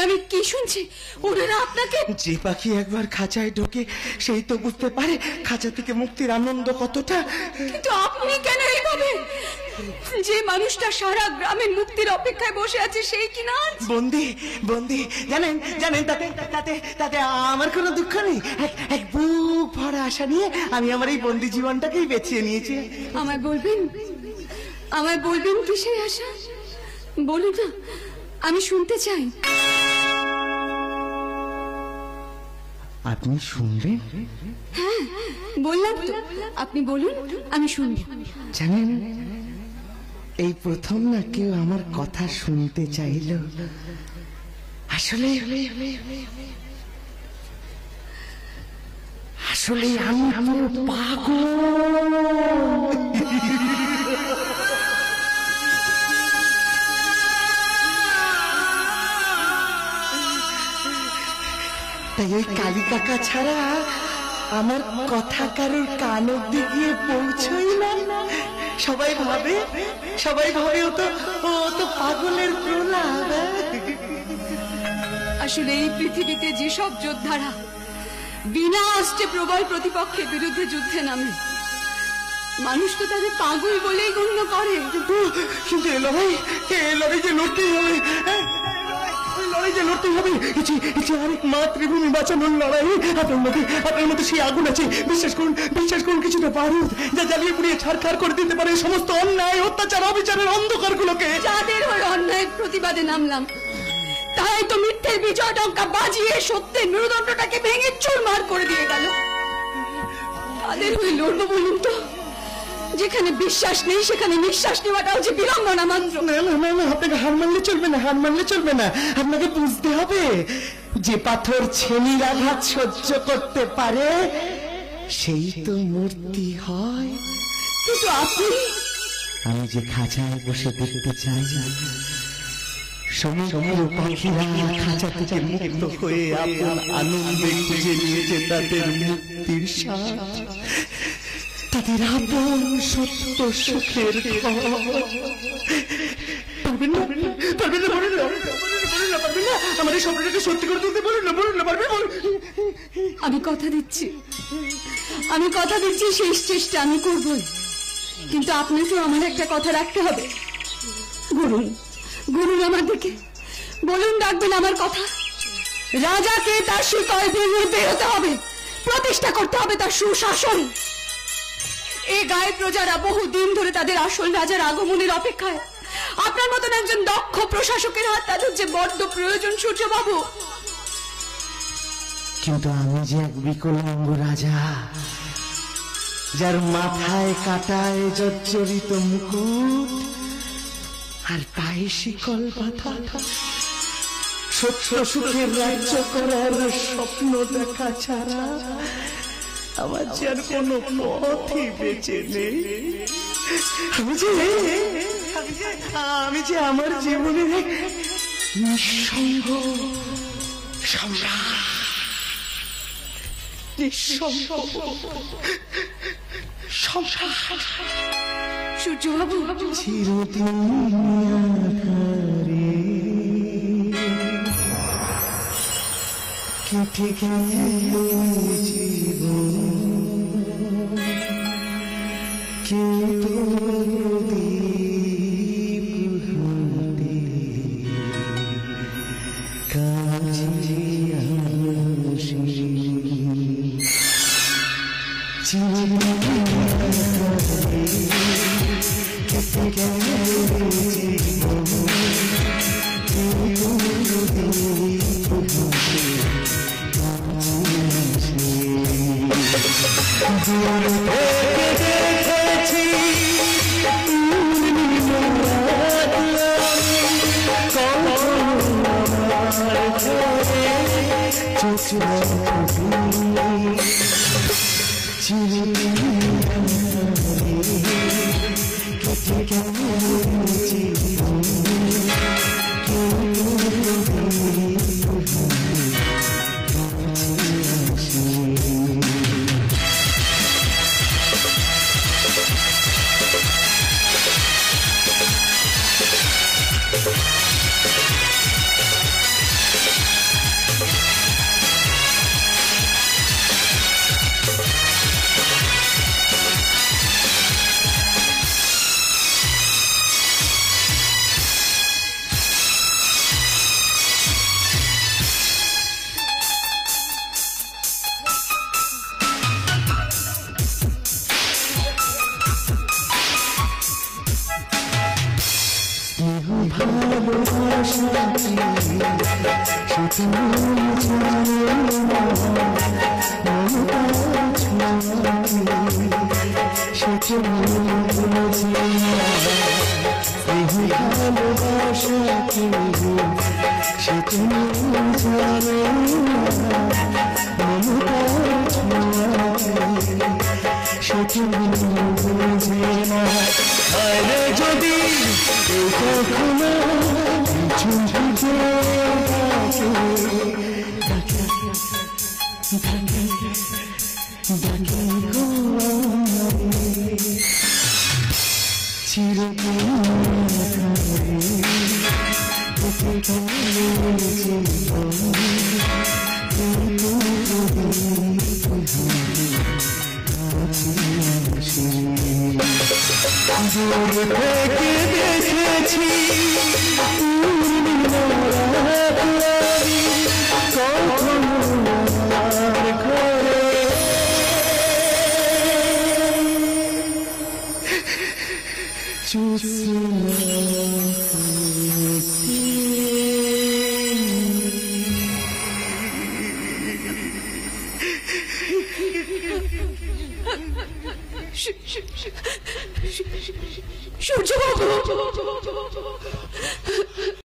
আমি কি শুনছি? ওনারা আপনাকে... যে পাখি একবার খাঁচায় ঢোকে সেই তো বুঝতে পারে খাঁচা থেকে মুক্তির আনন্দ কতটা। কিন্তু আপনি কেন এইভাবে? যে মানুষটা সারা গ্রামের মুক্তির অপেক্ষায় বসে আছে সেই কিনা বন্দি বন্দি। জানেন জানেন তাতে তাতে তাতে আমার কোনো দুঃখ নেই। এক বুক ভরা আশা নিয়ে আমি আমার এই বন্দি জীবনটাকেই বেছে নিয়েছি। আমায় বলবেন কি সেই আশা? বলুন না, আমি শুনতে চাই। আপনি শুনবেন? হ্যাঁ বললাম তো, আপনি বলুন, আমি শুনব। জানেন, এই প্রথম না কেউ আমার কথা শুনতে চাইল। আসলে আসলে আমি পাগল। তাই ওই কালী কাকা ছাড়া আমার কথা কারোর কান অব্দি গিয়ে পৌঁছই না। সবাই ভাবে ও তো পাগলের প্রলাপ। আসলে এই পৃথিবীতে যেসব যোদ্ধারা বিনা অস্ত্রে প্রবল প্রতিপক্ষের বিরুদ্ধে যুদ্ধে নামে, মানুষ তো তাদের পাগল বলেই গণ্য করে। কিন্তু এ লড়াই যে লড়তেই হবে, লড়াই যে লড়তেই হবে। আরেক মাতৃভূমি বাঁচানোর লড়াই। আপনার মধ্যে সেই আগুন আছে, বিশ্বাস করুন কিছুটা বারুদ যা জ্বালিয়ে পুড়িয়ে ছারখার করে দিতে পারে সমস্ত অন্যায় অত্যাচার অবিচারের অন্ধকার গুলোকে। যাদের হয়ে অন্যায়ের প্রতিবাদে নামলাম, তাই তো মিথ্যের বিজয় ডঙ্কা বাজিয়ে সত্যের মেরুদণ্ডটাকে ভেঙে চুরমার করে দিয়ে গেল। তাদের হয়ে লড়বো বলুন তো? যেখানে বিশ্বাস নেই সেখানে নিঃশ্বাস নেওয়াটাও যে বিড়ম্বনা মাত্র। না, আপনাকে হার মানলে চলবে না। আপনাকে বুঝতে হবে, যে পাথর ছেনির আঘাত সহ্য করতে পারে সেই তো মূর্তি হয়। কিন্তু আমি যে খাঁচায় বসে দেখতে চাই সমগ্র পাখিরা খাঁচা থেকে মুক্ত হয়ে আপন আনন্দে খুঁজে নিয়েছে তাদের মুক্তির স্বাদ, তাদের আপন সত্য সুখের পারবেন না আমার এই স্বপ্নটাকে সত্যি করে তুলতে। বলুন না পারবেন? আমি কথা দিচ্ছি শেষ চেষ্টা আমি করবই। কিন্তু আপনাকেও আমার একটা কথা রাখতে হবে। গুরুন আমার দিকে বলুন, ডাকবেন আমার কথা। রাজাকে তার শিকল ভেঙে বেরোতে হবে, প্রতিষ্ঠা করতে হবে তার সুশাসন। এই গায়ে প্রজারা বহুদিন ধরে তাদের আসল রাজার আগমনের অপেক্ষায়। আপনার মতন একজন দক্ষ প্রশাসকের হাত তাদের যে বড্ড প্রয়োজন সূর্যবাবু। কিন্তু আমি যে এক বিকলাঙ্গ রাজা, যার মাথায় কাটায় জর্জরিত মুকুট আর পায়ে শিকল বাঁধা, সত্য সুখের রাজ্য করার স্বপ্ন দেখা ছাড়া আমার যে আর কোনো পথই বেঁচে নেই। আমি যে আমার জীবনের নিঃসঙ্গ সম্রাট, নিঃসঙ্গ সম্রাট। সূর্যবাবু চিরদিন আধারে কেটে গেল জীবন, কিন্তু প্রদীপ হাতে কাজে আসি। চিরদিন আধারে কেটে গেল জীবন, কিন্তু প্রদীপ হাতে দেখেছি ভালোবাসা কি সে তুমি জানো না, মমতার ছোঁয়া কি সে তুমি বোঝে না, এই ভালোবাসা কি সে তুমি জানো না, মমতার ছোঁয়া কি সে তুমি বোঝে না। আরে যদি কখনো কিছু বুঝে দূর থেকে দেখেছি কখনো আমার ঘরে চুপ